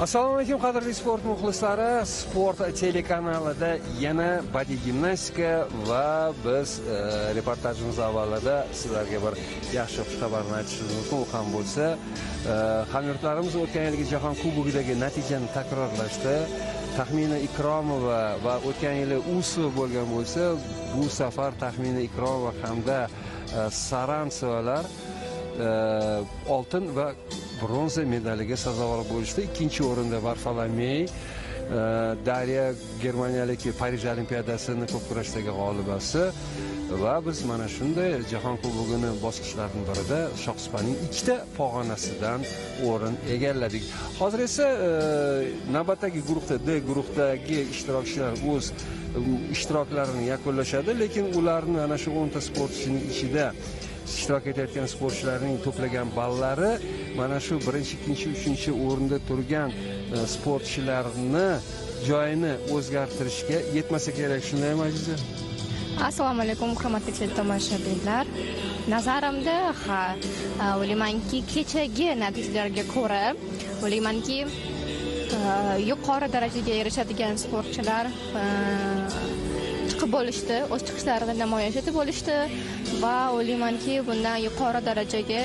Assalomu alaykum qadrli sport muxlislari. Sport telekanalida yana badiiy gimnastika va biz reportajimiz avvalida sizlarga bir yaxshi xabarni aytishimiz mumkin. U ham bo'lsa, hamyurtlarimiz o'tgan yilgi Jahon Kubogidagi natijani takrorlashdi. Taxmina Ikromova va o'tgan yili Usova bo'lgan bo'lsa, bu safar Taxmina Ikromova hamda Sarantsevalar oltin va bronza medaliga sazovor bo'lishdi. Ikkinchi o'rinda Varfolomey, Darya germaniyalik Parij Olimpiadasini ko'p kurashdagi g'olibasi va biz mana shunday Jahon Kubogini bosqichlarining birida shohsupaning ikkita pog'onasidan o'rin egalladik. Hozir esa navbatdagi guruhda D guruhdagi ishtirokchilar o'z ishtiroklarini yakunlashadi, lekin ularni ana shu 10 ta sportchining ichida ishtirok etayotgan sportchilarning to'plagan ballari mana shu 1-chi, 2-chi, 3-chi o'rinda turgan sportchilarni joyini o'zgartirishga yetmasa kerak, shundaymi Aziza? Assalomu alaykum hurmatli tomoshabinlar. Nazarimda, o'ylaymanki, kechagi natijalarga ko'ra, o'ylaymanki, yuqori darajaga erishadigan sportchilar chiqib bo'lishdi, o'z chiqishlarini namoyish etib bo'lishdi va o'ylaymanki, bundan yuqori darajaga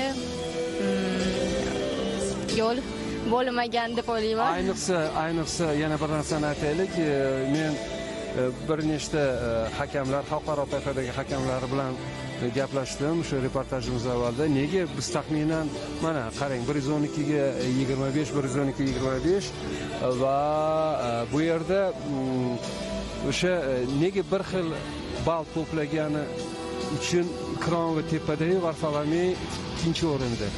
yo'l bo'lmagan deb o'ylayman. Ayniqsa yana bir narsani aytaylik, men bir nechta hakamlar, xalqaro toifadagi hakamlar bilan gaplashdim shu reportajimiz avvalda. Nega biz taxminan mana qarang 112 ga 25, 112 ga 25 va bu yerda o'sha nega bir xil ball to'plagani uchun Ikromova tepada, Varfolomey ikkinchi o'rinda.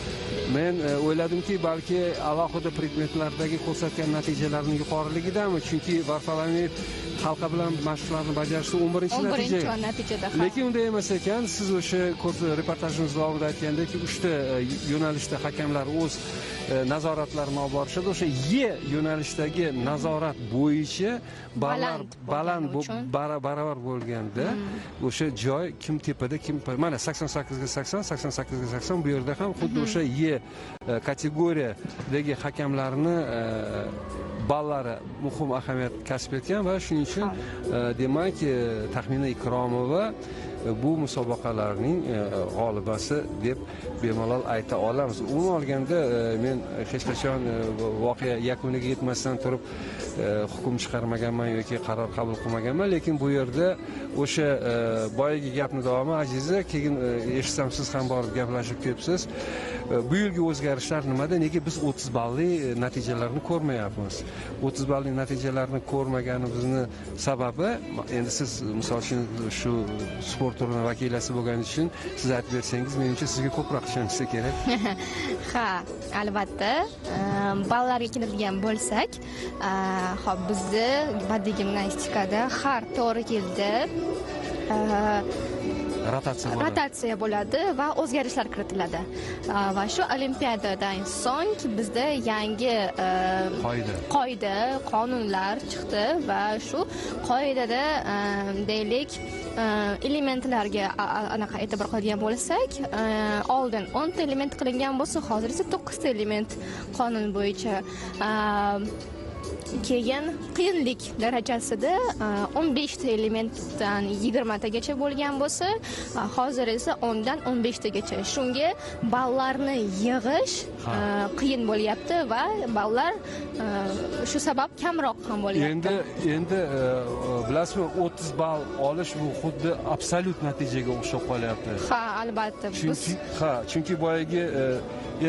Men o'yladimki, balki alohida predmetlardagi ko'rsatgan natijalarning yuqoriligidami, chunki Varfolomey halqa bilan mashqlarni bajarishda 11-natijada. Lekin unday emas ekan. Siz o'sha reportajimiz davomida aytgandek, 3 ta yo'nalishda hakamlar o'z nazoratlarini olib borishadi. O'sha Y yo'nalishdagi nazorat bo'yicha baland baravar bo'lganda, o'sha joy kim tepada, kim mana 88 ga 80, 88 ga 80 bu yerda ham xuddi o'sha Y kategoriyadagi hakamlarni ballari muhim ahamiyat kasb etgan va shuning uchun demak Taxmina Ikromova bu musobaqalarning g'olibasi deb bemalol ayta olamiz. Umuman olganda men hech qachon voqea yakuniga yetmasdan turib hukm chiqarmaganman yoki qaror qabul qilmaganman, lekin bu yerda o'sha boyagi gapni davomi Aziza, keyin eshitsam siz ham borib gaplashib ketibsiz. Bu yilgi o'zgarishlar nimada? Nega biz 30 balli natijalarni ko'rmayapmiz? 30 balli natijalarni ko'rmaganimizning sababi, endi siz misol uchun shu sport turini vakilasi bo'lganingiz uchun siz aytib bersangiz, menimcha sizga ko'proq ishonsa kerak. Ha, albatta. Ballarga keladigan bo'lsak, hop bizni badiiy gimnastikada har 4 yilda rotatsiya bo'ladi va o'zgarishlar kiritiladi. Va shu olimpiadadan so'ng bizda yangi qoida, qonunlar chiqdi va shu qoidada deylik elementlarga anaqa e'tibor qilgan bo'lsak, oldin 10 ta element qilingan bo'lsa, hozir esa 9 ta element qonun bo'yicha. Keyin qiyinlik darajasida 15 ta elementdan 20 tagacha bo'lgan bo'lsa, hozir esa 10 dan 15 tagacha. Shunga ballarni yig'ish qiyin bo'lyapti va ballar shu sabab kamroq ham bo'lyapti. Endi bilasizmi, 30 ball olish bu xuddi absolyut natijaga o'xshab qolyapti. Ha, albatta. Chunki boyagi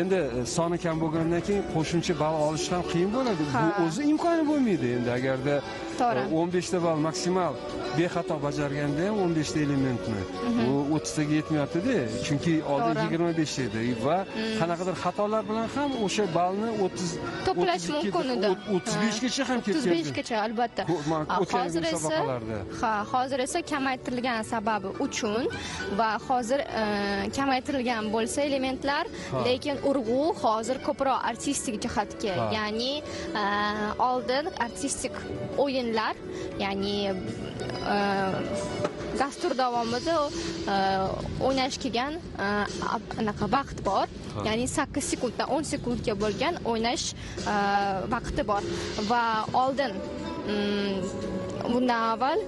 endi soni kam bo'lgandan keyin qo'shimcha ball olish ham qiyin bo'ladi. Bu o'zi imkoni bo'lmaydi. Endi agarda 15 ta ball maksimal bexato bajarganda ham 15 ta elementni u 30 taga yetmayapti-da, chunki oldin 25 edi va qanaqadir xatolar bilan ham o'sha ballni 30 to'plash mumkin edi. 35 gacha ham ketgan. 35 gacha albatta. Hozir esa kamaytirilgan sababi uchun va hozir kamaytirilgan bo'lsa elementlar, lekin urg'u hozir ko'proq artistik jihatga, ya'ni oldin artistik o'yinlar, ya'ni dastur davomida o'ynash kelgan anaqa vaqt bor. Ya'ni 8 sekunddan 10 sekundga bo'lgan o'ynash vaqti bor va oldin bundan avval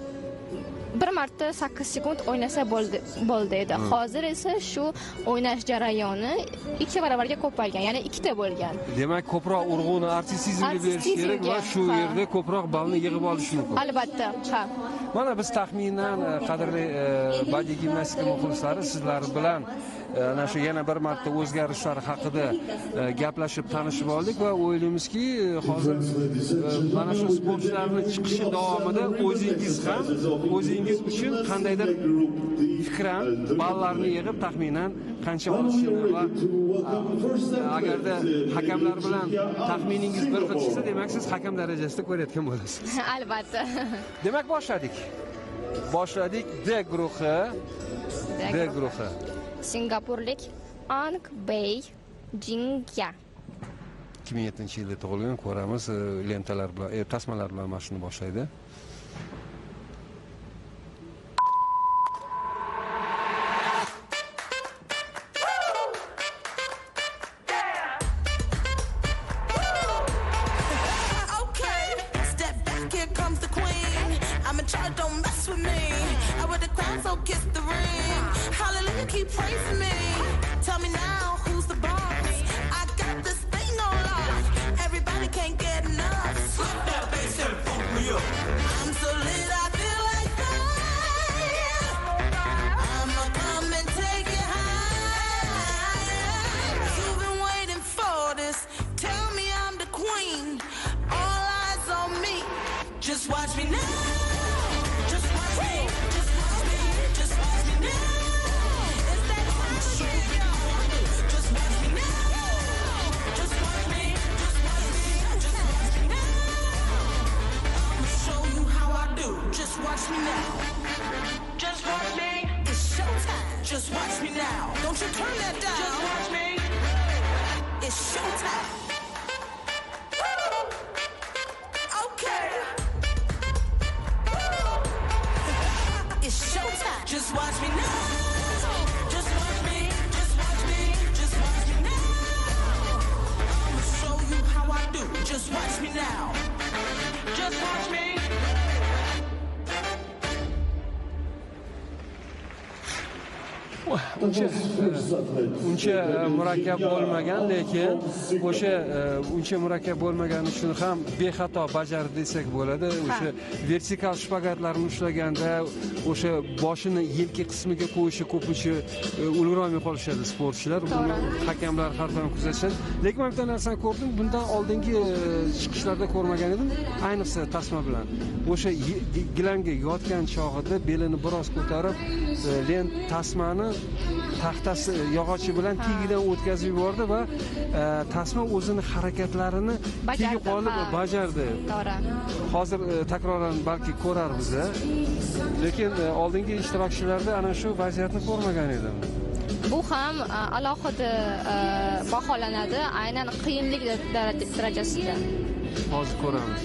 bir marta 8 sekund o'ynasa bo'ldi edi. Hozir esa shu o'ynash jarayoni 2 barobarga ko'paygan, ya'ni 2 ta bo'lgan. Demak, ko'proq urg'uni artistizmga berish kerak va shu yerda ko'proq ballni yig'ib olish mumkin. Albatta, ha. Mana biz taxminan qadrli badiiy gimnastika muxlislari sizlar bilan ana shu yana bir marta o'zgarishlar haqida gaplashib tanishib oldik va o'ylaymizki, hozir mana shu sportchilarning chiqishi davomida o'zingiz ham o'zingiz uchun qandaydir fikran ballarni yig'ib taxminan qancha olishini va agarda hakamlar bilan taxminingiz bir xil chiqsa, demak siz hakam darajasida ko'rayotgan bo'lasiz. Albatta. Demak, boshladik. D guruhi. D guruhi. Singapurlik Ang Bei Jingya 2007-yilda tug'ilgan, ko'ramiz lentalar bilan, tasmalar bilan mashqni boshlaydi. Keep praising me. Tell me now, who's the boss? I got this thing on lock. Everybody can't get enough. Slap that bass and funk me up. I'm so lit, I feel like fire. I'ma come and take it high. You've been waiting for this. Tell me I'm the queen. All eyes on me. Just watch me now. Just watch me. Just watch me. Just watch me now. Just watch me now. Just watch me. It's showtime. Just watch me now. Don't you turn that down. Just watch me. It's showtime. Okay. It's showtime. Just watch me now. Just watch me. Just watch me. Just watch me now. I'ma show you how I do. Just watch me now. Just watch me. uncha murakkab bo'lmagan, lekin o'sha uncha murakkab bo'lmagani uchun ham bexato bajardi desak bo'ladi. O'sha vertikal shpagatlarni ushlaganda o'sha boshini yelka qismiga qo'yishi ko'pincha ulgurolmay qolishadi sportchilar. Buni hakamlar har doim kuzatishadi. Lekin men bitta narsani ko'rdim, bundan oldingi chiqishlarda ko'rmagan edim, ayniqsa tasma bilan. O'sha gilamga yotgan chog'ida belini biroz ko'tarib, lent tasmani taxtasi yog'ochi bilan tagidan o'tkazib yubordi va tasma o'zini harakatlarini tegib qolib bajardi. To'g'ri. Hozir takroran balki ko'rarmiz, lekin oldingi ishtirokchilarda ana shu vaziyatni ko'rmagan edim. Bu ham alohida baholanadi, aynan qiyinlik darajasida. Hozir ko'ramiz.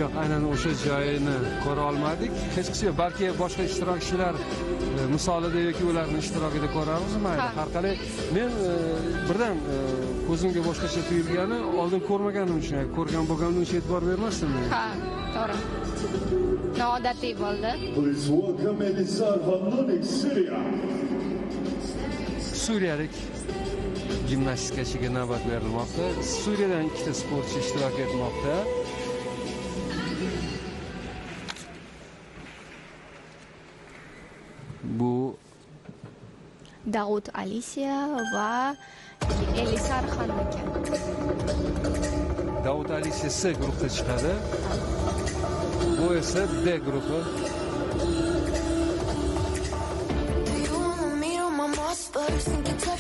Yo'q, aynan o'sha joyini ko'ra olmadik. Hech qisi yo'q. Balki boshqa ishtirokchilar misolida yoki ularning ishtirokida ko'ramiz. Mayli, har qalay men birdan ko'zimga boshqacha tuyulgani, oldin ko'rmaganim uchun, ko'rgan bo'lganim uchun e'tibor bermasdim. Ha, to'g'ri. Noodatiy bo'ldi. Suriyalik gimnastikachiga navbat berilmoqda. Suriyadan ikkita sportchi ishtirok etmoqda. Bu Davud Alisiya va Elisar Xonniki. Davud Alisiya C guruhda chiqadi. Bu esa D guruhi.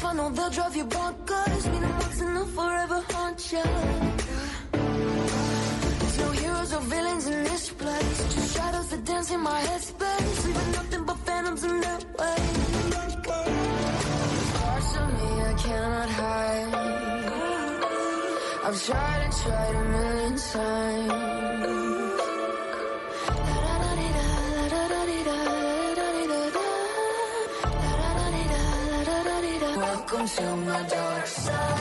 I know they'll drive you bonkers. Mean I'm once in a forever haunt you. heroes or villains in this place. Just shadows that dance in my headspace, leaving nothing but phantoms in their way. Parts of me I cannot hide. I've tried and tried a million times. Welcome to my dark side.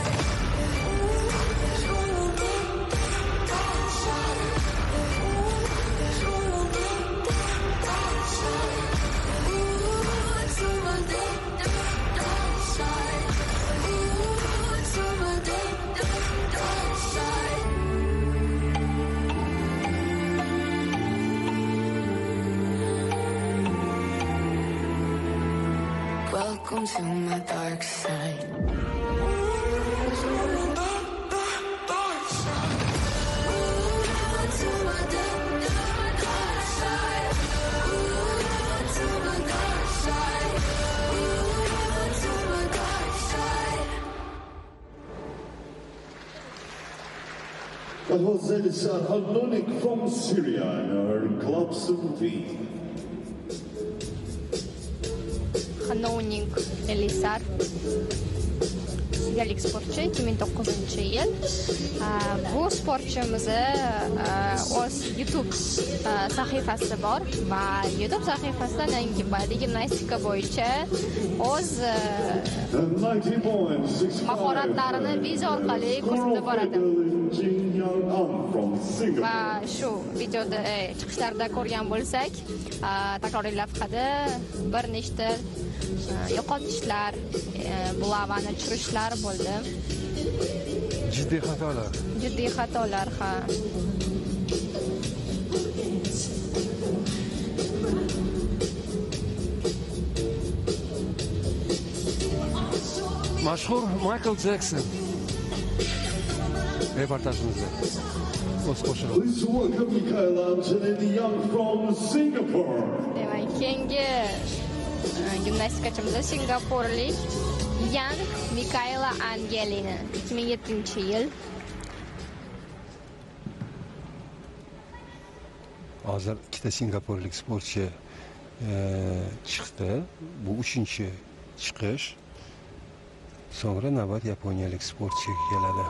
Welcome to my dark side. That was Elisar Hanonik from Syria in her Club 17. Hanonik Elisar siriyalik sportchi 2009-yil. Bu sportchimizni o'z YouTube sahifasi bor va YouTube sahifasida yangi badiiy gimnastika bo'yicha o'z mahoratlarini video orqali ko'rsatib boradi. Va shu videoda chiqishlarda ko'rgan bo'lsak, takroriy lavhada bir nechta yo'qotishlar, bulavani tushirishlar bo'ldi. Jiddiy xatolar. Jiddiy xatolar, ha. Mashhur Michael Jackson reportajimizda o'z qo'shig'i. Please welcome Michaela Antonelli Young from Singapore. Demak, keyingi gimnastikachimiz singapurlik Young Michaela Angelina 2007-yil. Hozir ikkita singapurlik sportchi chiqdi. Bu 3-chi chiqish. So'ngra navbat yaponiyalik sportchiga keladi.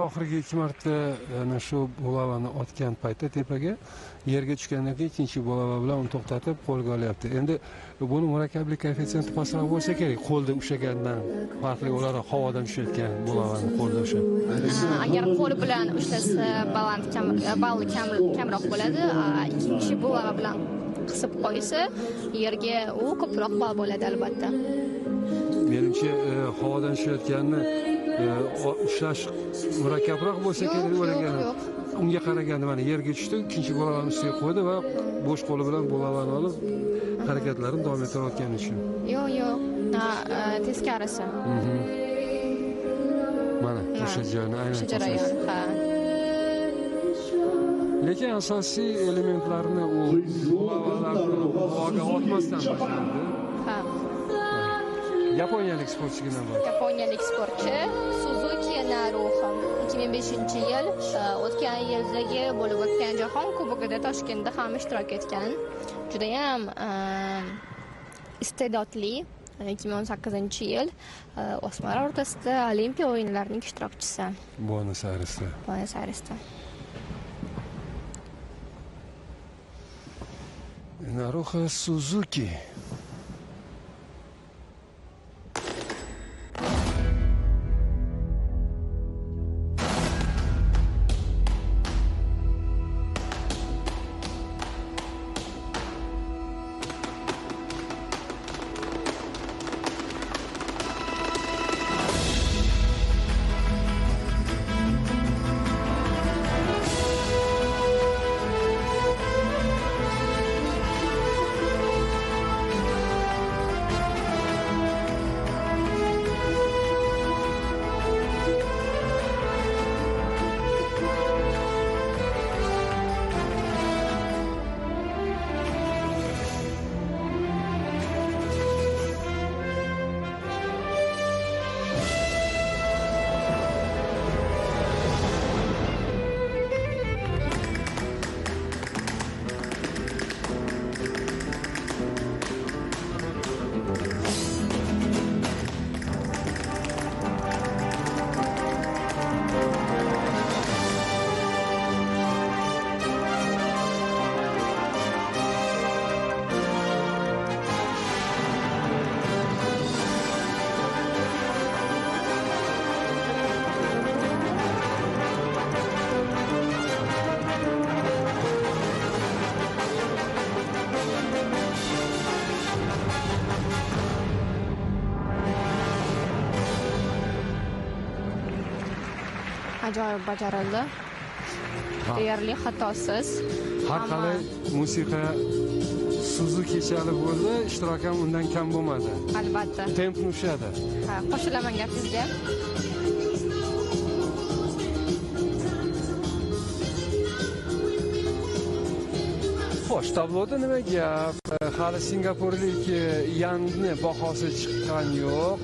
Oxirgi 2 marta ana shu bulavani otgan paytda tepaga yerga tushgandan keyin ikkinchi bulava bilan uni to'xtatib qo'lga olyapti. Endi buni murakkablik koeffitsiyenti pastroq bo'lsa kerak, qo'lda ushlagandan farqli o'laroq havodan tushayotgan bulavani qo'lda ushlab. Agar qo'l bilan ushlasa balli kamroq bo'ladi, ikkinchi bulava bilan qisib qo'ysa yerga u ko'proq ball bo'ladi albatta. Menimcha havodan tushayotganni ushlash murakkabroq bo'lsa kerak o'ylagan. Unga qaraganda mana yerga tushdi, ikkinchi bulavani ustiga qo'ydi va bo'sh qo'li bilan bulavani olib harakatlarini davom ettirayotgani uchun. Yo'q, teskarisi. Mana o'sha joyni aynan o'sha jarayon, ha. Lekin asosiy elementlarni u havoga otmasdan boshlandi. Ha. Yaponiyalik sportchiga bor. Yaponiyalik sportchi Suzuki Naruho 2005-yil o'tgan yildagi bo'lib o'tgan Jahon Kubogida Toshkentda ham ishtirok etgan. Juda ham iste'dodli 2018-yil o'smirlar o'rtasida Olimpiya o'yinlarining ishtirokchisi. Buenos Airesda. Naruho Suzuki. Ajoyib bajarildi. Deyarli xatosiz. Har qalay musiqa Suzukichalik bo'ldi, ishtirok ham undan kam bo'lmadi. Albatta. Tempni ushladi. Ha, qo'shilaman gapingizga. Xo'sh, tabloda nima gap? Hali Singapurlik Yangni bahosi chiqqan yo'q.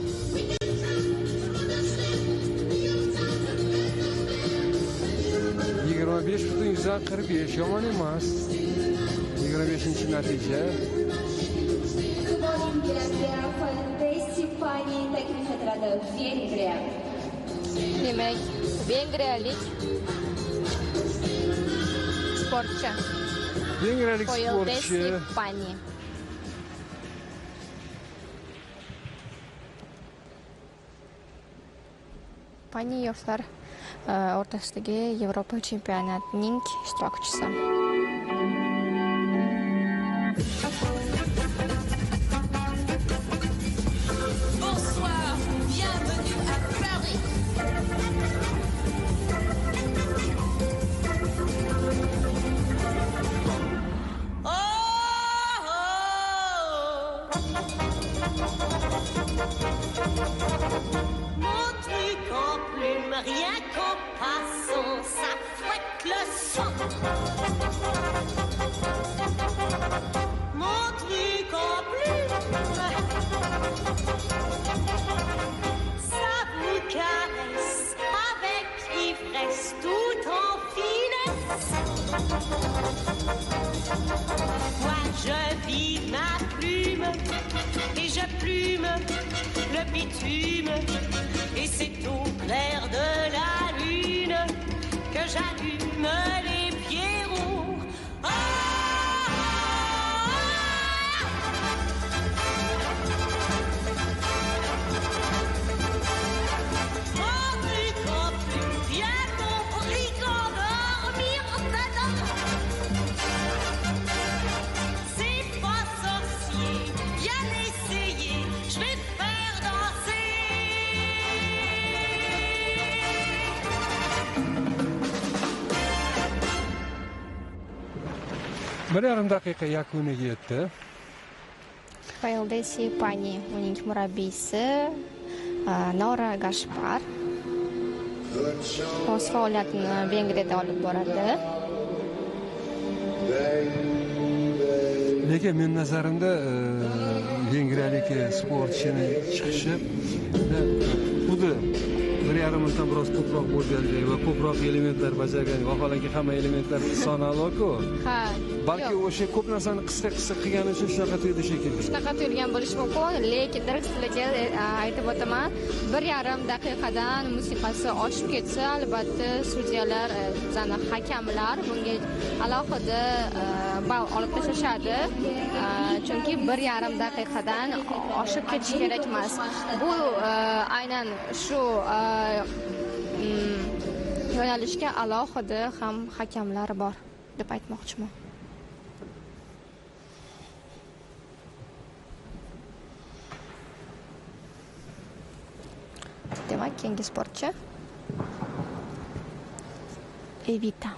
%45 yomon emas. 25-natija. Demak, vengriyalik sportchi. Vengriyalik sportchi Pani yoshlar o'rtasidagi Yevropa chempionatining ishtirokchisi. Bonsoir, bienvenue à Paris. Mon truc en plume, rien qu'en passant, ça fouette le sang. Mon truc en plume, ça vous caresse avec ivresse tout en finesse. Moi je vis ma plume et je plume le bitume, et c'est au clair de la lune que j'allume les pierrots. Bir yarim daqiqa yakuniga yetdi. Valdesi Pani uning murabbiysi Nora Gaspar. o'z faoliyatini Vengriyada olib boradi. Lekin men nazarimda vengriyalik sportchini chiqishi xuddi 1,5 yildan biroz ko'proq bo'lganda va ko'proq elementlar bajargan, vaholanki hamma elementlar sanalku. Ha, balki o'sha ko'p narsani qisqa qilgani uchun shunaqa tuyuldi shekilli. Shunaqa tuyulgan bo'lishi mumkin, lekin sizlarga aytib o'taman, 1,5 daqiqadan musiqasi oshib ketsa, albatta sudyalar, ya'ni hakamlar bunga alohida ball olib tashlashadi. Chunki 1,5 daqiqadan oshib ketish kerak emas. Bu aynan shu yo'nalishga alohida ham hakamlar bor deb aytmoqchiman. Demak, keyingi sportchi Evita.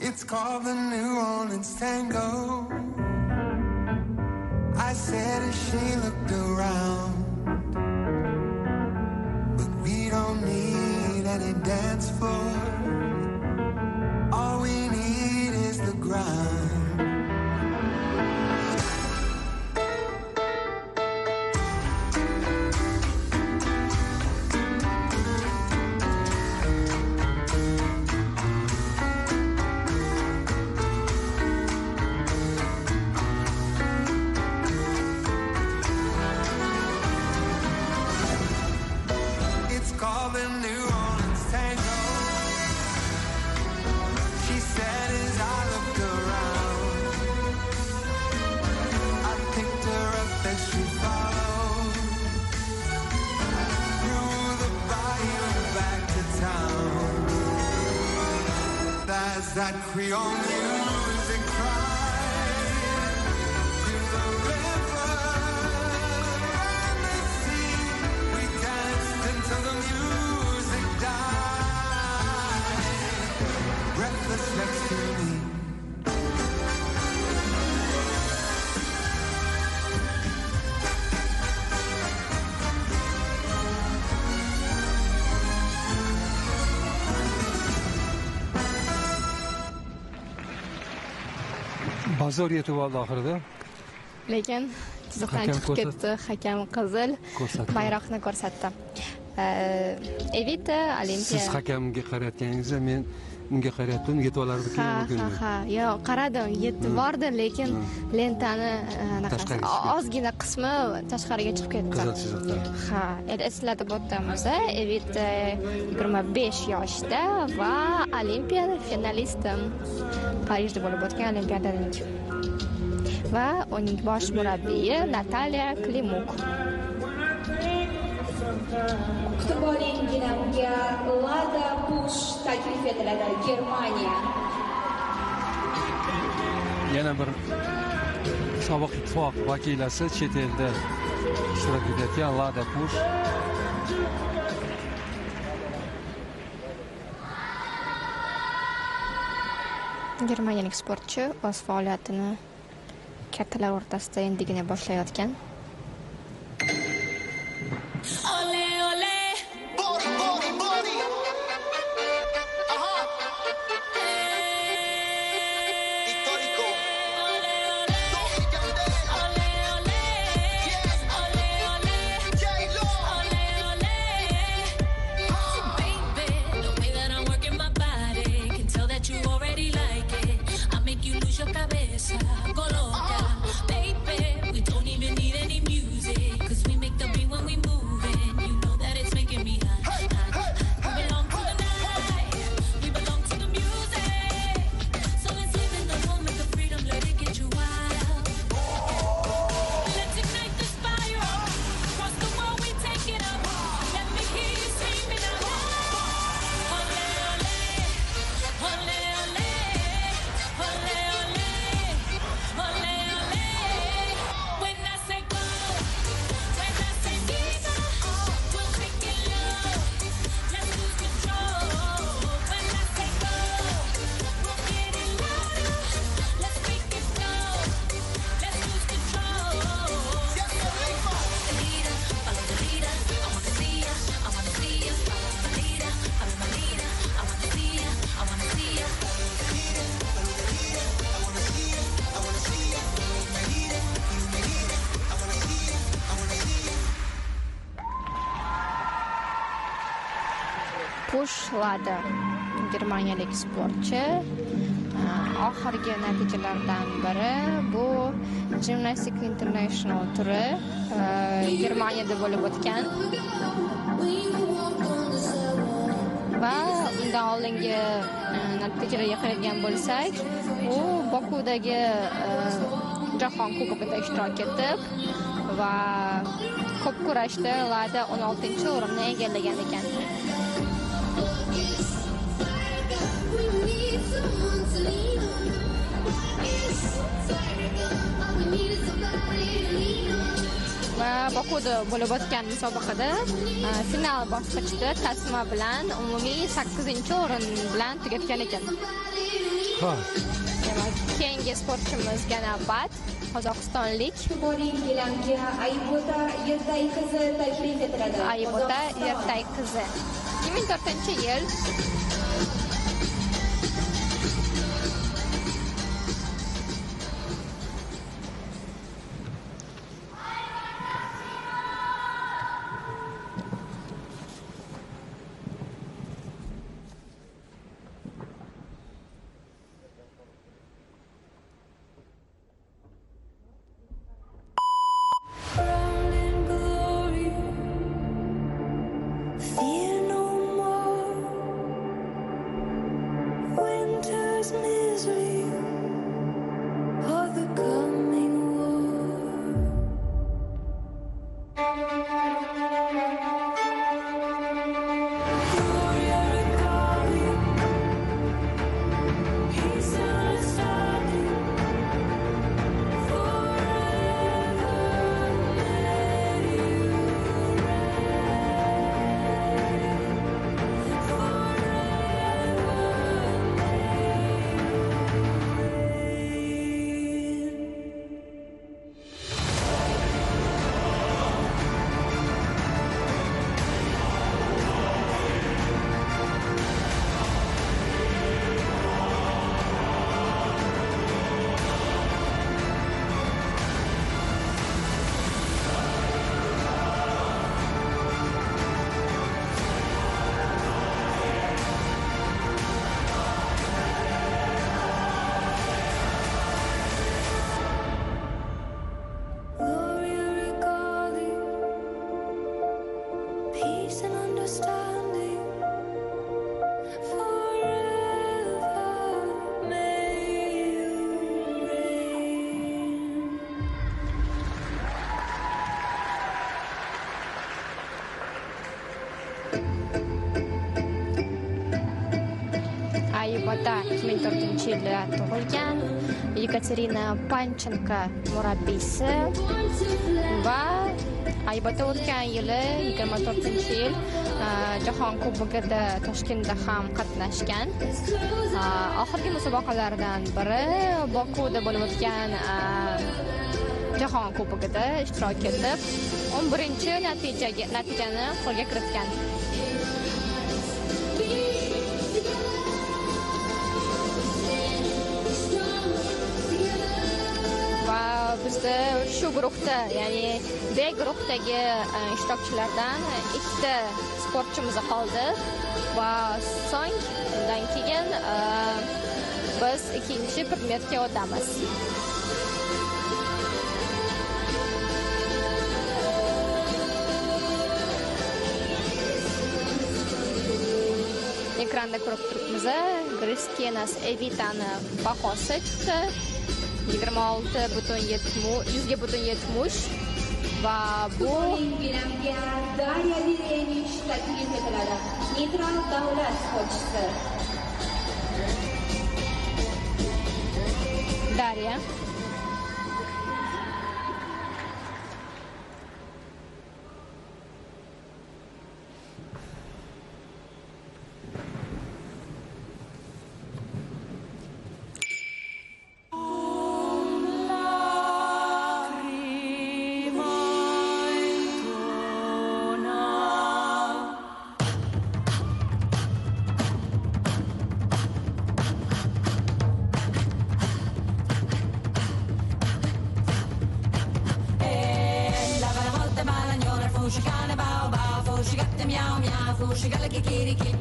It's called the New Orleans Tango. I said as she looked around, but we don't need any dance floor. All we need is the ground. Called the New Orleans Tango. She said as I looked around, I picked her up as she followed through the bayou back to town. There's that Creole music cry to the river and the sea. We danced until the music died, breathless next to me. Bozor yetib oldi oxirida. Lekin chiziqdan chiqib ketdi. Hakam qizil bayroqni ko'rsatdi. Evita Olimpiya. Siz hakamga qarayotganingizda men unga qarayaptim, yetib olardi-ku. Ha, yo'q, qaradim, yetib bordi, lekin lentani ozgina qismi tashqariga chiqib ketdi. Qizil chiziqdan. Ha, eslatib o'tamiz. Evita 25 yoshda va Olimpiya finalisti. Parijda bo'lib o'tgan Olimpiadaning. Va uning bosh murabbiyi Nataliya Klimuk. Kutib oling, unga Lada Push taklif etiladi, Germaniya. Yana bir sobiq ittifoq vakilasi chet elda ishtirok etayotgan Lada Push. Germaniyalik sportchi o'z faoliyatini kattalar o'rtasida endigina boshlayotgan. Ole, ole. Body, body, body. Ajá. Histórico. Ole, ole. Tommy Candela. Ole, ole. Yes. Ole, ole. J-Lo. Ole, ole. Baby, the way that I'm working my body can tell that you already like it. I make you lose your cabeza. Go loca. Baby, we don't even need any Bush Lada germaniyalik sportchi oxirgi natijalardan biri bu Gymnastics International turi Germaniyada bo'lib o'tgan va undan oldingi natijalarga qaraydigan bo'lsak, u Bokudagi Jahon Kubogida ishtirok etib va ko'p kurashda Lada 16-o'rinni egallagan ekan. Va Bokuda bo'lib o'tgan musobaqada final bosqichida tasma bilan umumiy 8-o'rin bilan tugatgan ekan. Keyingi sportchimizga navbat qozog'istonlik Aybota Yertay qizi taklif etiladi. Aybota Yertay qizi 2004-yil Aybota 2004-yilda tug'ilgan, Yekaterina Panchenko murabbiysi va Aybota o'tgan yili 24-yil Jahon Kubogida Toshkentda ham qatnashgan. Oxirgi musobaqalardan biri Bokuda bo'lib o'tgan Jahon Kubogida ishtirok etib, 11-natijani qo'lga kiritgan. Bizda shu guruhda, ya'ni B guruhdagi ishtirokchilardan 2 sportchimiz qoldi va so'ng undan keyin biz ikkinchi predmetga o'tamiz. Ekranda ko'rib turibmiz, Griskenas Evitani bahosi chiqdi. 26,70 va bu Darya Virenich taklif etiladi. Nitron davlat sportchisi. Darya She got the meow meow, she got the kikiriki.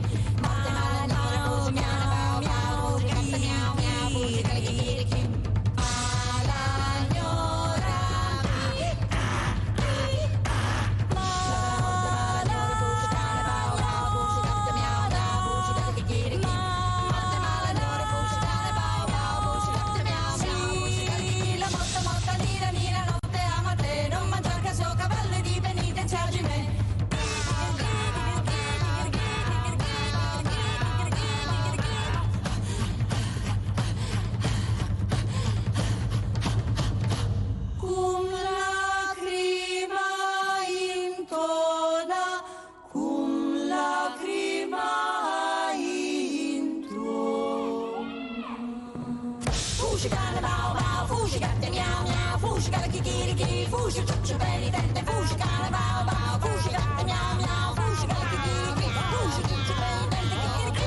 Fushi got a bow bow, Fushi got the meow meow, Fushi got a kikiriki, Fushi touch your belly dente, Fushi got a bow bow, Fushi got the meow meow, Fushi got a kikiriki, Fushi touch your belly dente, kikiriki.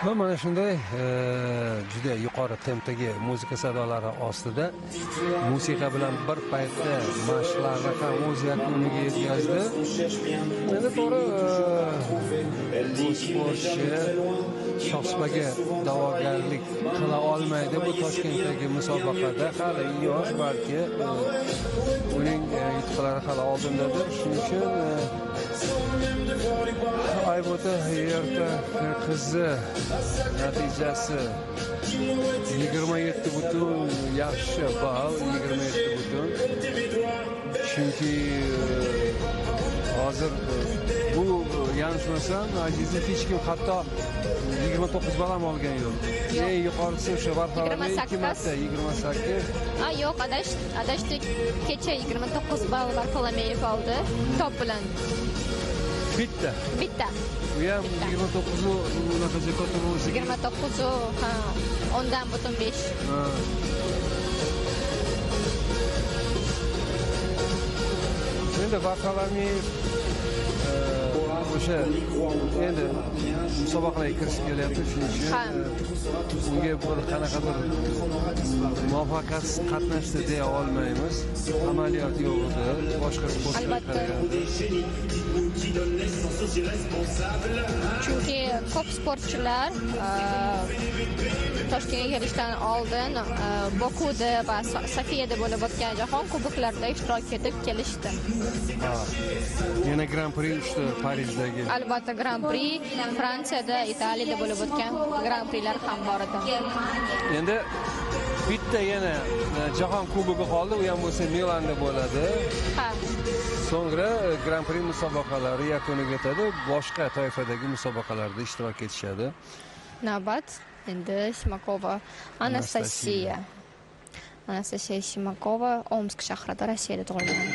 Va mana shunday juda yuqori tempdagi muzika sadolari ostida musiqa bilan bir paytda mashqlarni ham o'z yakuniga yetkazdi. Endi to'g'ri bu sportchi shohsupaga da'vogarlik qila olmaydi. Bu Toshkentdagi musobaqada hali yosh, balki uning yutuqlari hali oldindadir. Shuning uchun Aybota erta qizi natijasi 27 butun yaxshi ball, 27 butun. Chunki hozir bu yanlishmasam Azizov hech kim hatto 29 ball ham olgan yo'q. Eng yuqorisi o'sha Varxovaning 2 marta 28. Yo'q, adashdik. Kecha 29 ball Varxolameyev oldi top bilan. Bitta. Bu ham 29 unaqa katta bo'lsa. 29 ha, ondan butun 5. Endi Varxolameyev o'sha endi musobaqalarga kirishib kelyapti, shuning uchun unga bir qanaqadir muvaffaqiyatsiz qatnashdi deya olmaymiz. Amaliyot yo'q edi, boshqa sportchilar qaraganda. Chunki ko'p sportchilar Toshkentga kelishdan oldin Bokuda va Sofiyada bo'lib o'tgan jahon kuboklarida ishtirok etib kelishdi. Yana Grand Prix uchta Parijdagi. Albatta Grand Prix Fransiyada, Italiyada bo'lib o'tgan Grand Prixlar ham bor edi. Endi bitta yana jahon kubogi qoldi, u ham bo'lsa Milanda bo'ladi. So'ngra Grand Prix musobaqalari yakuniga yetadi, boshqa toifadagi musobaqalarda ishtirok etishadi. Navbat endi Shimakova Anastasiya Shimakova Omsk shahrida Rossiyada tug'ilgan.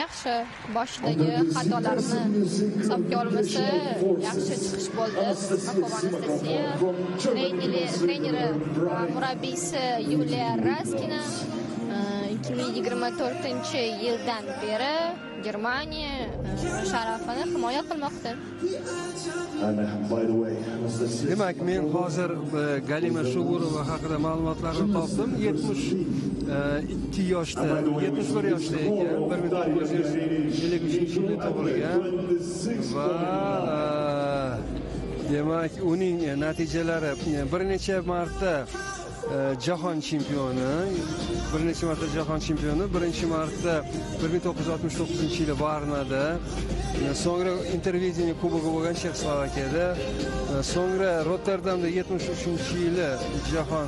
Yaxshi, boshidagi xatolarni hisobga olmasa, yaxshi chiqish bo'ldi. Anastasiya treneri va murabbiysi Yuliya Raskina 2024-yildan beri Germaniya sharafini himoya qilmoqda. Demak, men hozir Galina Shugurova haqida ma'lumotlarni topdim. 72 yoshda, 71 yoshda ekan, 1953-yilda tug'ilgan va demak, uning natijalari bir necha marta jahon chempioni, birinchi marta 1969-yili Varnada, so'ngra Intervideniya kubogi bo'lgan Chexoslovakiyada, so'ngra Rotterdamda 73-yili jahon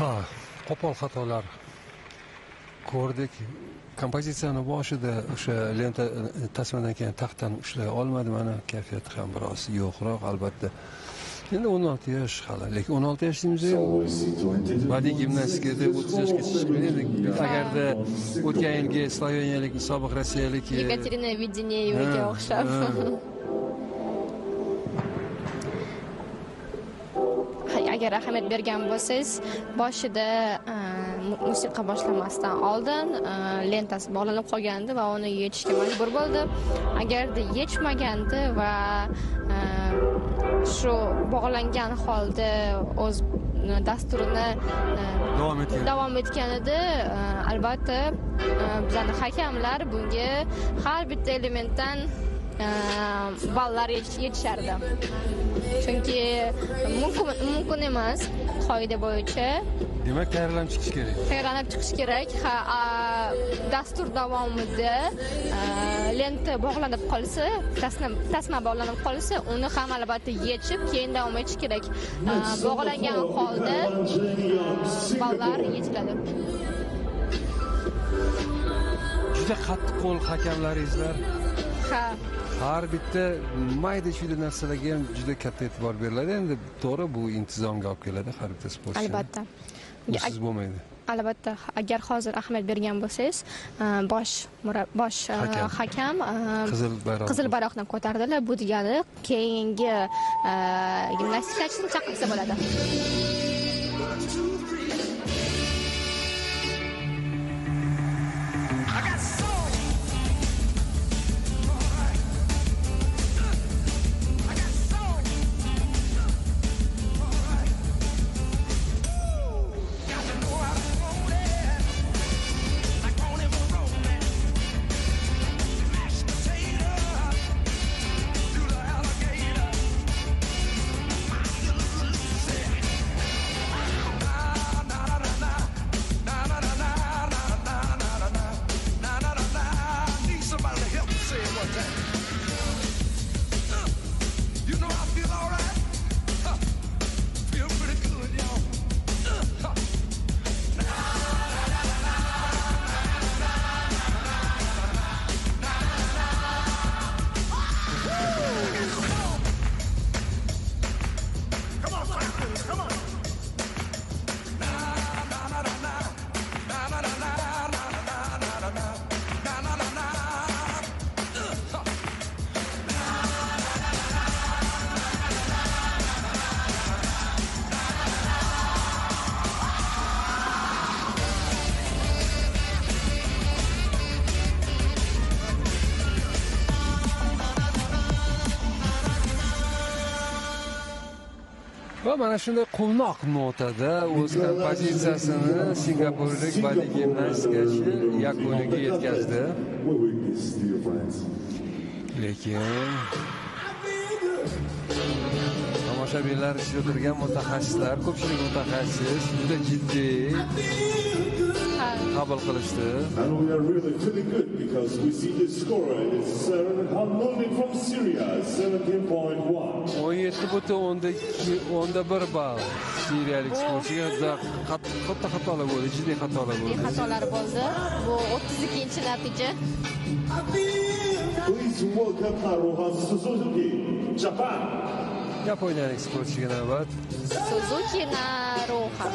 Ha, qo'pol xatolar ko'rdik. Kompozitsiyani boshida o'sha lenta tasmadan keyin taxtani ushlay olmadi. Mana kayfiyati ham biroz yo'qroq albatta. Endi 16 yosh hali, lekin 16 yosh deymiz, badiiy gimnastikada 30 yoshga chiqmaydi. Agarda o'tgan yilgi sloveniyalik sobiq rossiyalik Yekaterina Vedeneyevaga o'xshab. Agar ahamiyat bergan bo'lsangiz, boshida musiqa boshlamasdan oldin lentasi bog'lanib qolgandi va uni yechishga majbur bo'ldi. Agarda yechmagandi va shu bog'langan holda o'z dasturini davom etganida, albatta bizning hakamlar bunga har bitta elementdan ballar yechishardi. Chunki mumkin emas qoida bo'yicha. Demak, tayyorlanib chiqish kerak. Tayyorlanib chiqish kerak. Dastur davomida lenta bog'lanib qolsa, tasma bog'lanib qolsa, uni ham albatta yechib, keyin davom etish kerak. Bog'langan holda ballar yechiladi. Juda qattiq qo'l hakamlaringizlar. Ha. Har bitta mayda-chuyda narsalarga ham juda katta e'tibor beriladi. Endi to'g'ri, bu intizomga olib keladi har bitta sportchi. Albatta. Siz bo'lmaydi. Albatta, agar hozir ahamiyat bergan bo'lsangiz, bosh hakam qizil bayroqni ko'tardilar. Bu degani keyingi gimnastikachini chaqirsa bo'ladi. Va mana shunday quvnoq notada o'z kompozitsiyasini singapurlik badiiy gimnastikachi yakuniga yetkazdi. Lekin tomoshabinlar ichida o'tirgan mutaxassislar, ko'pchilik mutaxassis juda jiddiy qabul qilishdi. And we are really feeling good because we see the scorer is Hammoudin from Syria, 17.1. 17.1 ball. Siriyalik sportchiga katta xatolar bo'ldi, jiddiy xatolar bo'ldi. Xatolar bo'ldi. Bu 32-natija. Please welcome Haruha Suzuki, Japan. Yaponiyalik sportchiga navbat. Suzuki Naruha.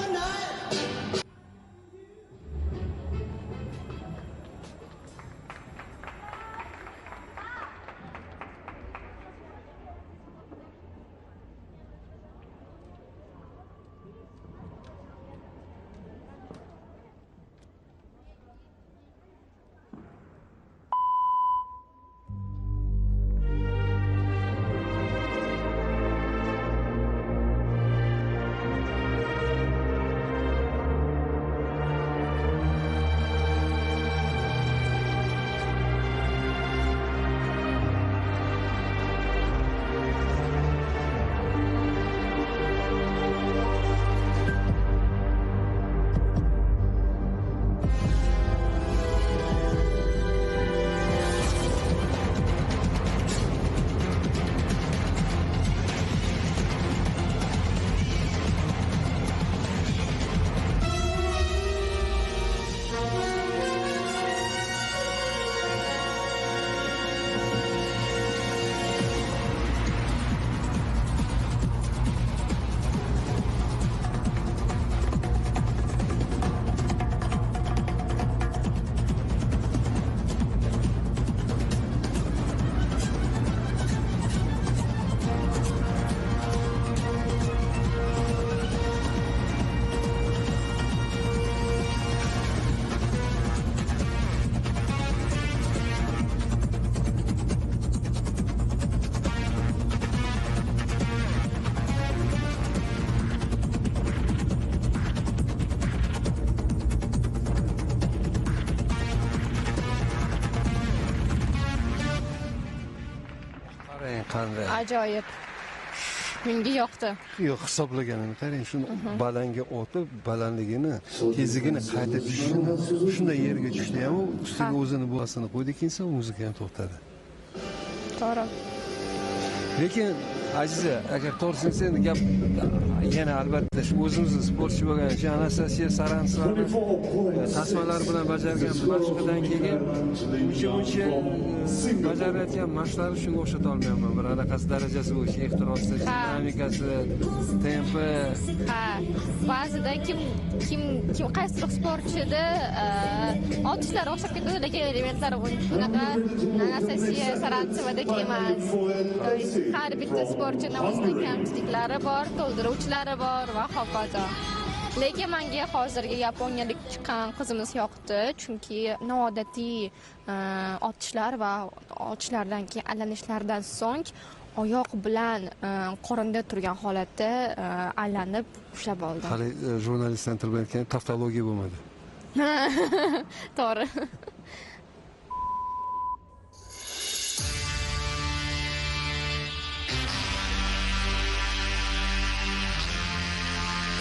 balandi. Ajoyib. Menga yoqdi. Yo'q, hisoblaganini qarang, shuni balanga otib, balandligini, tezligini qayta tushishini, shunday yerga tushdi ham, ustiga o'zini bo'lasini qo'ydi, keyin muzika ham to'xtadi. To'g'ri. Lekin Aziza, agar to'g'risini sen gap yana albatta shu o'zimizni sportchi bo'lgan uchun Anastasiya Sarantsovani tasmalar bilan bajargan mashqdan keyin uncha bajarayotgan mashqlarni shunga o'xshata olmayapman. Bir anaqasi darajasi bo'yicha ehtirosi, dinamikasi, tempi. Ha, ba'zida kim qaysidir sportchida otishlar o'xshab ketadi, lekin elementlar unaqa Anastasiya Sarantsovadek emas. Har bitta sportchini o'zining kamchiliklari bor, to'ldiruvchilari bor va hokazo. Lekin menga hozirgi yaponiyalik chiqqan qizimiz yoqdi, chunki noodatiy otishlar va otishlardan keyin aylanishlardan so'ng oyoq bilan qorinda turgan holatda aylanib ushlab oldi. Hali jurnalistdan tilbayotgan taftologiya bo'lmadi. To'g'ri.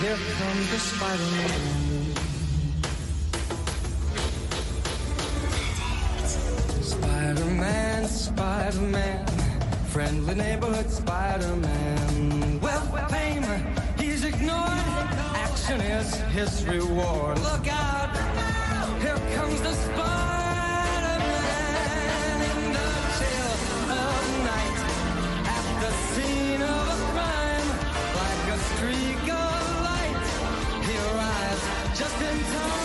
Here comes the Spider-Man. Spider-Man, Spider-Man, friendly neighborhood Spider-Man. Wealth, fame, he's ignored. Action is his reward. Look out, here comes the Spider-Man in the chill of night. At the scene of a crime, like a streak of he arrives just in time.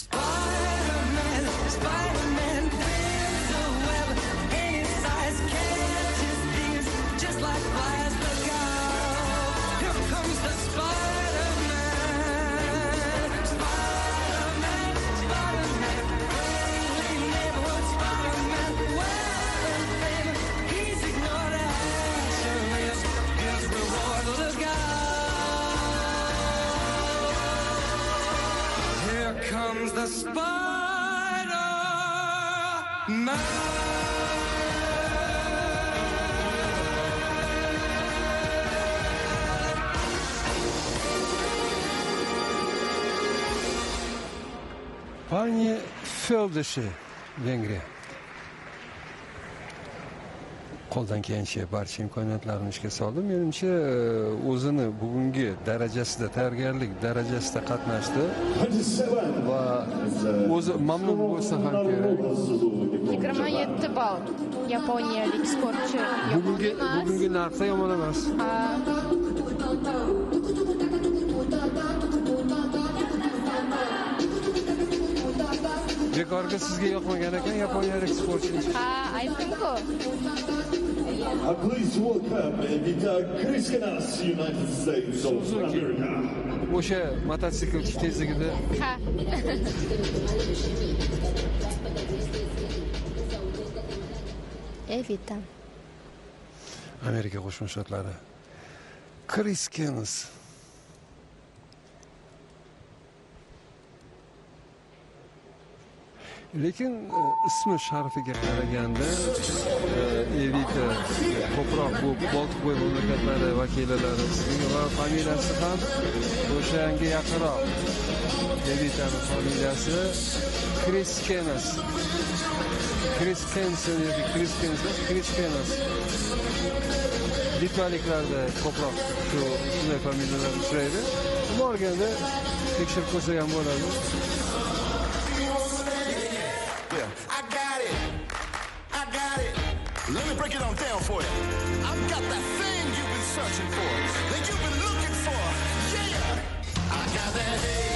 Spider-Man, Spider-Man, weaves a web any size, catches thieves just like flies. Look out, here comes the Spider-Man. Spider-Man, Spider-Man, friendly neighborhood Spider-Man. Wealth and fame, he's ignored. Here comes the Spider-Man. Pani Feldeshi, Vengriya. Qo'ldan kelgancha barcha imkoniyatlarni ishga soldi. Menimcha o'zini bugungi darajasida, tayyorgarlik darajasida qatnashdi va o'zi mamnun bo'lsa ham kerak. 27 ball yaponiyalik sportchi. Bugungi narxda yomon emas. Bekorga sizga yoqmagan ekan yaponiyalik sportchi. Ha, aytdim-ku. Please welcome Evita Kriskanas, United States of America. O'sha mototsiklchi tezligida. Ha. Evita. Amerika Qo'shma Shtatlari. Kriskanas. Lekin ismi sharifiga qaraganda Evita ko'proq bu Boltiqbo'yi mamlakatlari vakillari va familiyasi ham o'shanga yaqinroq. Evitaning familiyasi Kriskenas. Kriskensen yoki Kriskenas. Litvaliklarda ko'proq shunday familiyalar uchraydi. Borganda tekshirib ko'rsa ham bo'ladi. Let me break it on down for you. I've got that thing you've been searching for, that you've been looking for. Yeah, I got that hey,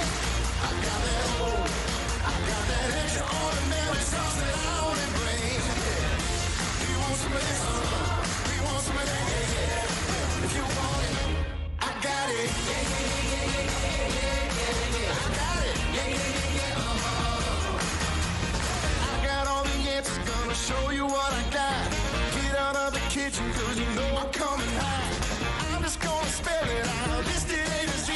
I got that oh, I got that extraordinary sauce that I only bring. Yeah, do you want some of this? Do you want some of that? Yeah. If you want it, I got it. Yeah, yeah, yeah, yeah, yeah, yeah, yeah, yeah. I got it. Yeah, yeah, yeah, yeah. I got all the answers, gonna show you what I got. Out of the kitchen, cause you know I'm coming hot. I'm just gonna spell it out, list it A to Z.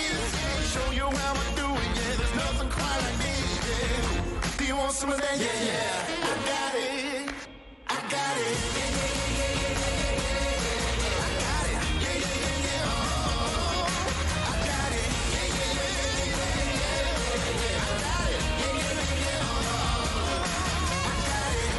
Show you how I do it, yeah, there's nothing quite like me, yeah. Do you want some of that? Yeah, yeah. I got it. I got it. Yeah, yeah, yeah, yeah, yeah, yeah, yeah. I got it. Yeah, yeah, yeah, yeah. Oh, I got it. Yeah, yeah, yeah, yeah, yeah, yeah. I got it. Yeah, yeah, yeah, yeah. Oh, I got it.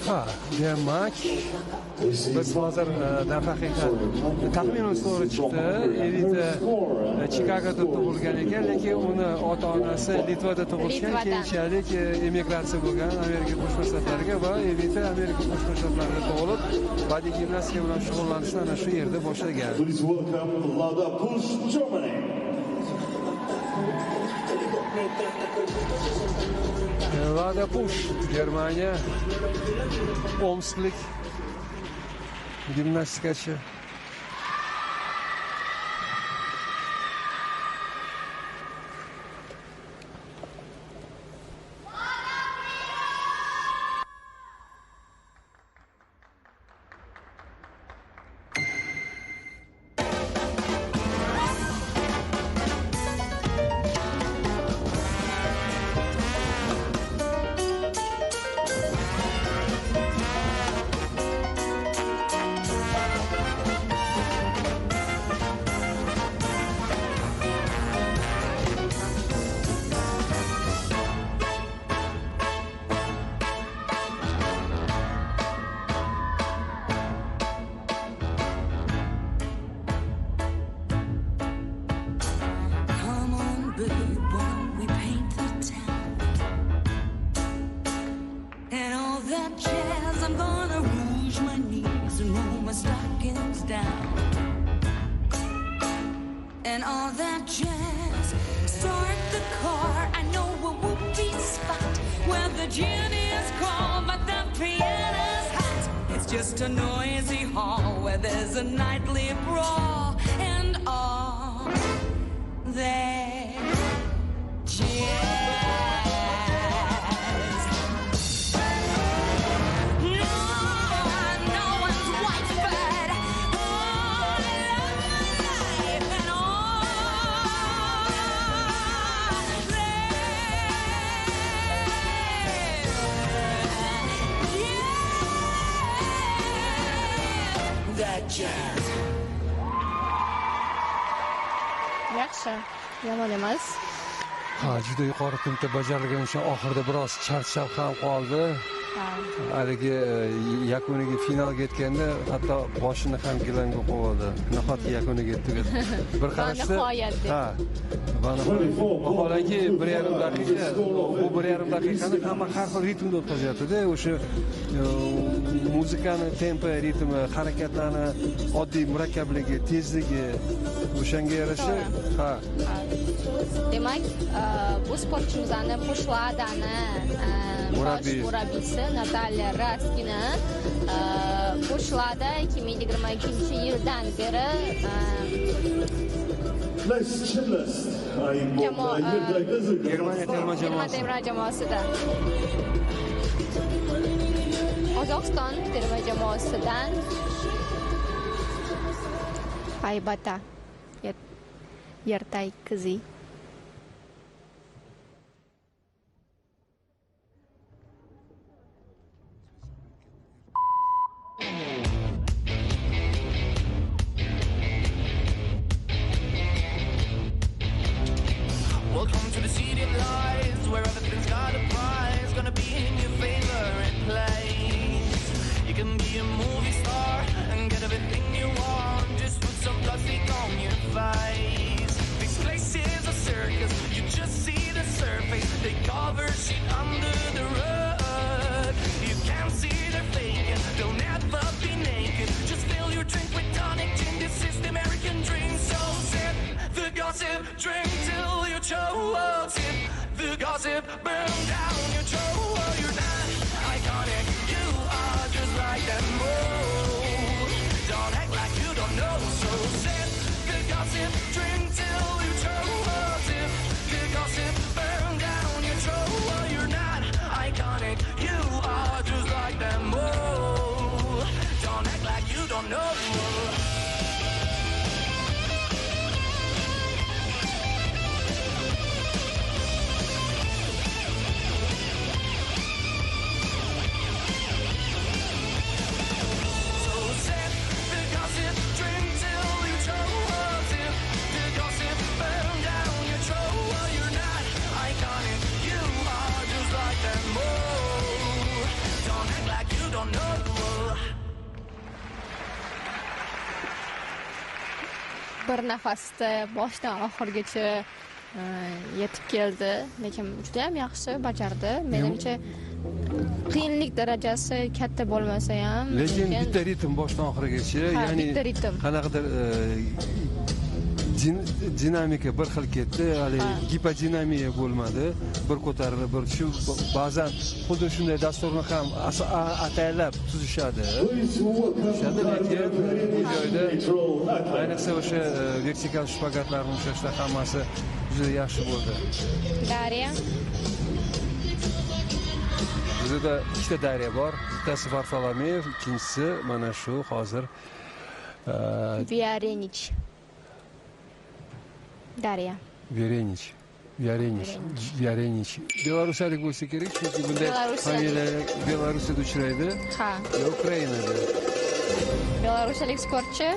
Ha, demak biz hozir darhaqiqat taxminan to'g'ri chiqdi. Elita Chikagoda tug'ilgan ekan, lekin uni ota-onasi Litvada tug'ilgan, keyinchalik emigratsiya bo'lgan Amerika Qo'shma Shtatlariga va Elita Amerika Qo'shma Shtatlarida tug'ilib, badiiy gimnastika bilan shug'ullanishni ana shu yerda boshlagan. Please welcome Lada Push, Germany. Lada Push, Germaniya, Omsklik gimnastikachi. Come on, babe, while we paint the town and all that jazz. I'm gonna rouge my knees and roll my stockings down and all that jazz. Start the car. I know a whoopee spot where the gin is cold but the piano's hot. It's just a noisy hall where there's a nightly brawl and all that jazz. No one's white, but all life and all that jazz. Yaxshi, yomon emas. Ha, juda yuqori tempda bajarilgani uchun oxirida biroz charchab ham qoldi. Haligi yakuniga finalga yetganda hatto boshini ham gilanga qo'ydi. Nahotki yakuniga yetdi. Bir qarashda nihoyat deb. ha. Vaholanki 1,5 daqiqa, bu 1,5 daqiqani hamma har xil ritmda o'tkazayapti-da. O'sha muzikani tempi, ritmi, harakatlarni oddiy murakkabligi, tezligi o'shanga yarasha, ha. Demak, bu sportchimizni Pushladani murabbiysi Natalya Raskina Pushlada 2022-yildan beri Germaniya terma jamoasida Qozog'iston terma jamoasidan Haybata Yertay qizi. Welcome to the city of lies, where everything's got a prize, gonna be in your favorite place. You can be a movie star and get everything you want, just put some plastic on your face. This place is a circus, you just see the surface, they cover shit under the rug. You can't see they're faking, they'll never be naked, just fill your drink with tonic gin, this is the American dream, so sip the gossip, drink till you choke, sip the gossip, burn down your choke. You're not iconic, you are just like them all. Don't act like you don't know, so sip the gossip, drink till you choke, sip the gossip, burn down your choke. bir nafasda boshdan oxirigacha yetib keldi, lekin juda ham yaxshi bajardi. Menimcha qiyinlik darajasi katta bo'lmasa ham, lekin bitta ritm boshdan oxirigacha, ya'ni bitta ritm. qanaqadir dinamika bir xil ketdi, hali gipodinamiya bo'lmadi, bir ko'tarilib bir shu ba'zan xuddi shunday dasturni ham ataylab tuzishadi, lekin bu joyda ayniqsa o'sha vertikal shpagatlarni ushlashda hammasi juda yaxshi bo'ldi. Darya. Bizda ikkita Darya bor, bittasi Varfolomeyev, ikkinchisi mana shu hozir Vyarenich. Darya. Vyarenich. Belarusalik bo'lsa kerak, chunki bunday familiyalar Belarusda uchraydi. Ha. Ukrainada. Belarusalik sportchi.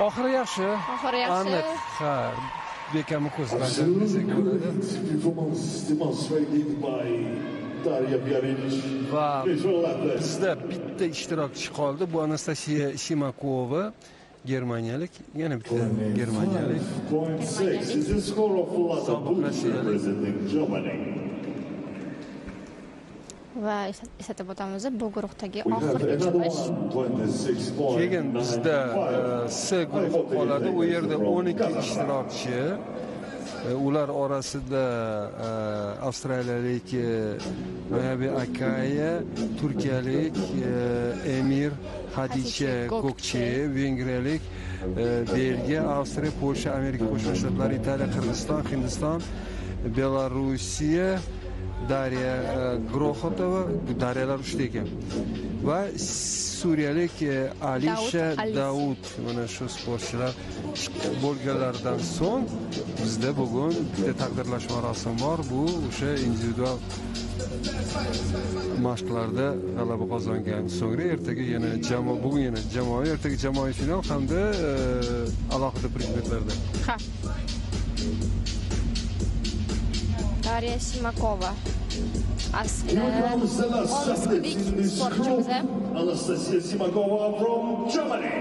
Oxiri yaxshi. Aniq. Ha, bekamni ko'zlari Absolutely great performance demonstrated by Darya Vyarenich. Va Visual athlete. bizda bitta ishtirokchi qoldi. Bu Anastasiya Shimakova, germaniyalik, yana bitta germaniyalik. 5.6 is the score of Lata Bush representing Germany. Va eslatib o'tamiz, bu guruhdagi We have oxirgi another chiqish. one, 26.95. Keyin bizda C guruhi qoladi. U yerda 12 ishtirokchi. Ular orasida avstraliyalik Mayabi Akaya, turkiyalik Emir Hadicha Gokche, vengriyalik Belgiya, Avstriya, Polsha, Amerika Qo'shma Shtatlari, Italiya, Qirg'iziston, Hindiston, Belorussiya, Darya Groxotova, Daryalar 3 ta ekan. Va suriyalik Alisha Daud, mana shu sportchilar bo'lganlaridan so'ng bizda bugun bitta taqdirlash marosimi bor. Bu o'sha individual mashqlarda g'alaba qozongan. So'ngra ertaga yana bugun yana jamoaviy, ertaga jamoaviy final hamda alohida predmetlarda. Ha. Darya Shimakova. Here comes the last athlete in this group, Anastasia Simakova from Germany.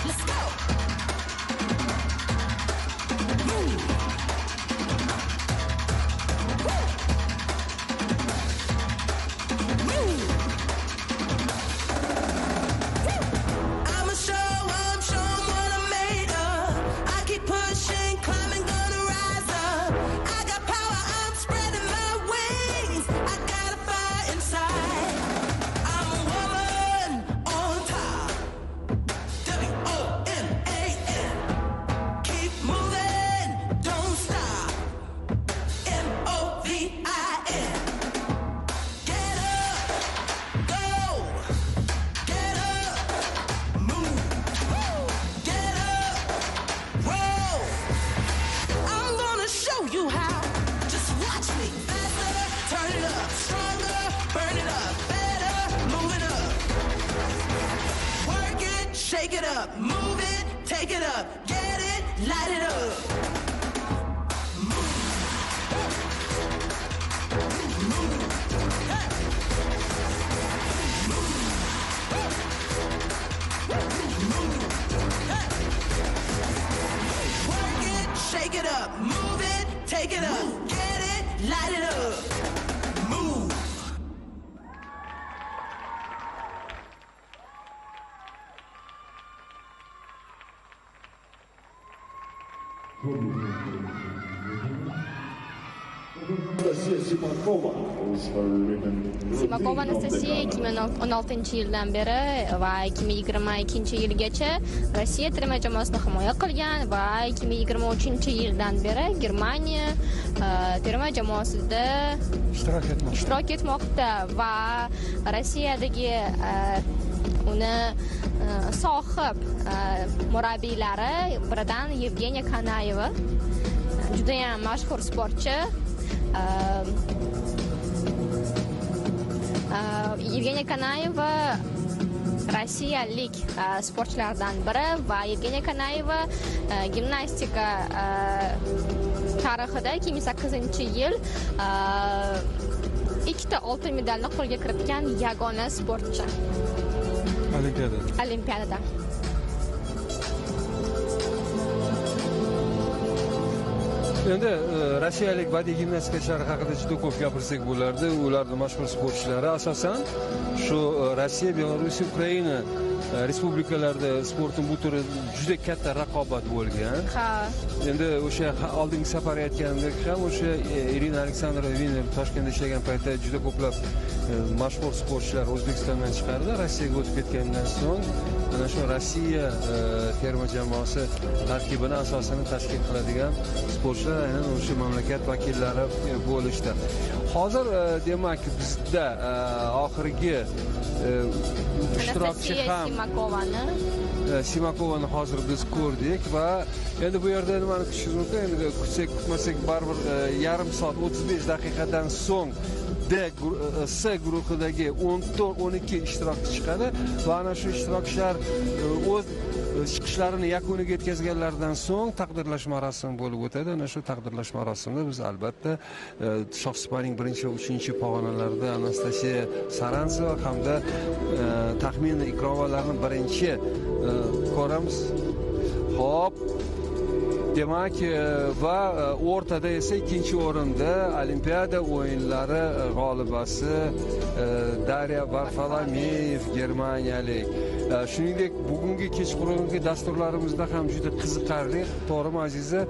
Let's go. up, move it, take it up, get it, light it up. Shake it up, move it, take it up, get it, light it up, move. Simakova Anastasiya 2016-yildan beri va 2022-yilgacha Rossiya terma jamoasini himoya qilgan va 2023-yildan beri Germaniya terma jamoasida ishtirok etmoqda va Rossiyadagi uni sohib murabbiylari biridan Yevgeniya Kanayeva, juda ham mashhur sportchi. Yevgeniya Kanayeva rossiyalik sportchilardan biri va Yevgeniya Kanayeva gimnastika tarixida 2008-yil ikkita oltin medalni qo'lga kiritgan yagona sportchi. Olimpiadada. Endi rossiyalik badiiy gimnastikachilar haqida juda ko'p gapirsak bo'lardi. Ularning mashhur sportchilari asosan shu Rossiya, Belarus, Ukraina respublikalarda sportning bu turi juda katta raqobat bo'lgan. Ha. Endi o'sha oldingi safar aytganimdek ham o'sha Irina Aleksandrova Viner Toshkentda ishlagan paytda juda ko'plab mashhur sportchilar O'zbekistondan chiqardi. Rossiyaga o'tib ketgandan so'ng ana shu Rossiya terma jamoasi tarkibini asosini tashkil qiladigan sportchilar aynan o'sha mamlakat vakillari bo'lishdi. Hozir demak bizda oxirgi ishtirokchi ham Simakovani hozir biz ko'rdik va endi bu yerda nimani kutishingiz mumkin? Endi kutsak kutmasak baribir yarim soat 35 daqiqadan so'ng S guruhidagi 14-12 ishtirokchi chiqadi va ana shu ishtirokchilar o'z chiqishlarini yakuniga yetkazganlaridan so'ng taqdirlash marosimi bo'lib o'tadi. Ana shu taqdirlash marosimida biz albatta shohsupaning 1-3 pog'onalarida Anastasiya Sarantseva hamda taxminiy ikromalarni birinchi ko'ramiz. Xo'p, demak va o'rtada esa ikkinchi o'rinda Olimpiada o'yinlari g'olibasi Darya Varfolomeyev, germaniyalik. Shuningdek, bugungi kechqurungi dasturlarimizda ham juda qiziqarli, to'g'rimi Aziza?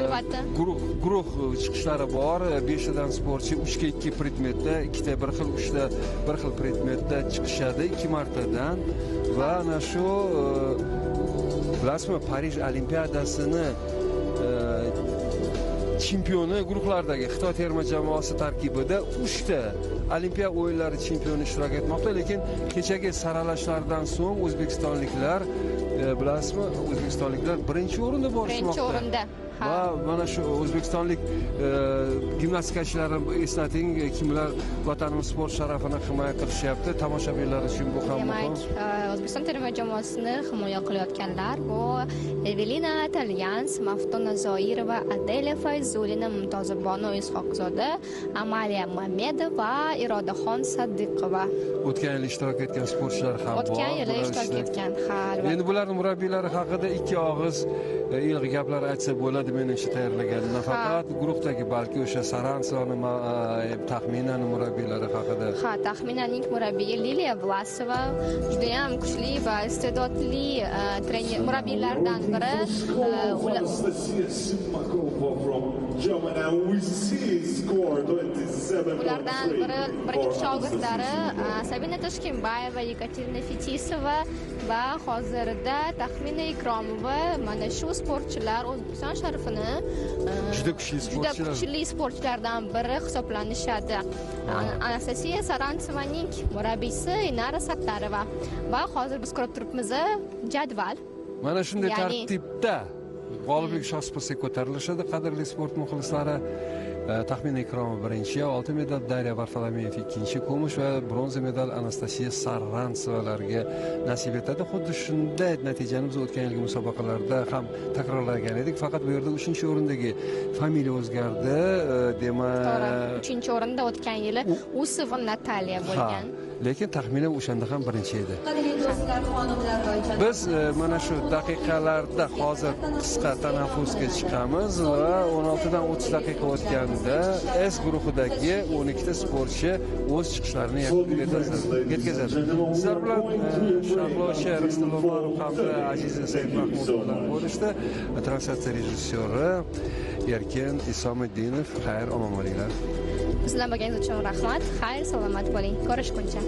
Albatta. Guruh chiqishlari bor. 5 tadan sportchi 3-2 predmetda, 2ta bir xil, 3ta bir xil predmetda chiqishadi 2 martadan va ana shu bilasizmi, Parij Olimpiadasini chempioni guruhlardagi Xitoy terma jamoasi tarkibida 3 ta Olimpiya o'yinlari chempioni ishtirok etmoqda, lekin kechagi saralashlardan so'ng o'zbekistonliklar bilasizmi, o'zbekistonliklar birinchi o'rinda borishmoqda. Birinchi o'rinda. Va mana shu o'zbekistonlik gimnastikachilarni eslating, kimlar vatanimiz sport sharafini himoya qilishyapti, tomoshabinlar uchun bu ham muhim. O'zbekiston terma jamoasini himoya qilayotganlar bu Evelina Talyans, Maftuna Zoirova, Adela Fayzulina, Mumtozibonu Ishoqzoda, Amaliya Mamedova va Irodaxon Sadiqova. O'tgan yil ishtirok etgan sportchilar ham bor. O'tgan yil ishtirok etgan, ha. Endi bularning murabbiylari haqida ikki og'iz ilg'i gaplar aytsa bo'ladi menimcha tayyorlagan. Nafaqat guruhdagi, balki o'sha Sarantsevani taxminan murabbiylari haqida. Ha, taxminaning murabbiyi Liliya Vlasova juda ham kuchli va iste'dodli trener murabbiylardan biri. Ulardan biri birinchi shogirdlari Sabina Toshkenbayeva, Yekaterina Fetisova va hozirda Taxmina Ikromova. Mana shu sportchilar O'zbekiston sharafini juda kuchli sportchilardan biri hisoblanishadi. Anastasiya Sarantsevaning murabbiysi Inara Sattarova va hozir biz ko'rib turibmiz jadval. Mana shunday tartibda g'oliblik shohsupaga ko'tarilishadi, qadrli sport muxlislari. Taxmin Ikromi birinchi, oltin medal Darya Varfolomeyev ikkinchi, kumush va bronza medal Anastasiya Sarrantsevalarga nasib etadi. Xuddi shunday natijani biz o'tgan yilgi musobaqalarda ham takrorlagan edik, faqat bu yerda 3-o'rindagi familiya o'zgardi. Demak, 3-o'rinda o'tgan yili Usova Nataliya bo'lgan. Lekin taxminan o'shanda ham birinchi edi. Qadrli do'stlar, xonimlar va janob. Biz mana shu daqiqalarda hozir qisqa tanaffusga chiqamiz va 16 dan 30 daqiqa o'tganda S guruhidagi 12 ta sportchi o'z chiqishlarini yetkazadi. Sizlar bilan sharhlovchi Rustam Umarov hamda Aziza Saidmahmudov bilan bo'lishdi. Translyatsiya rejissyori Erkin Isomiddinov. Xayr, omon bo'linglar. Izlamaganingіз uchun rahmat. Xayr, salomat bo'ling. Ko'rishguncha.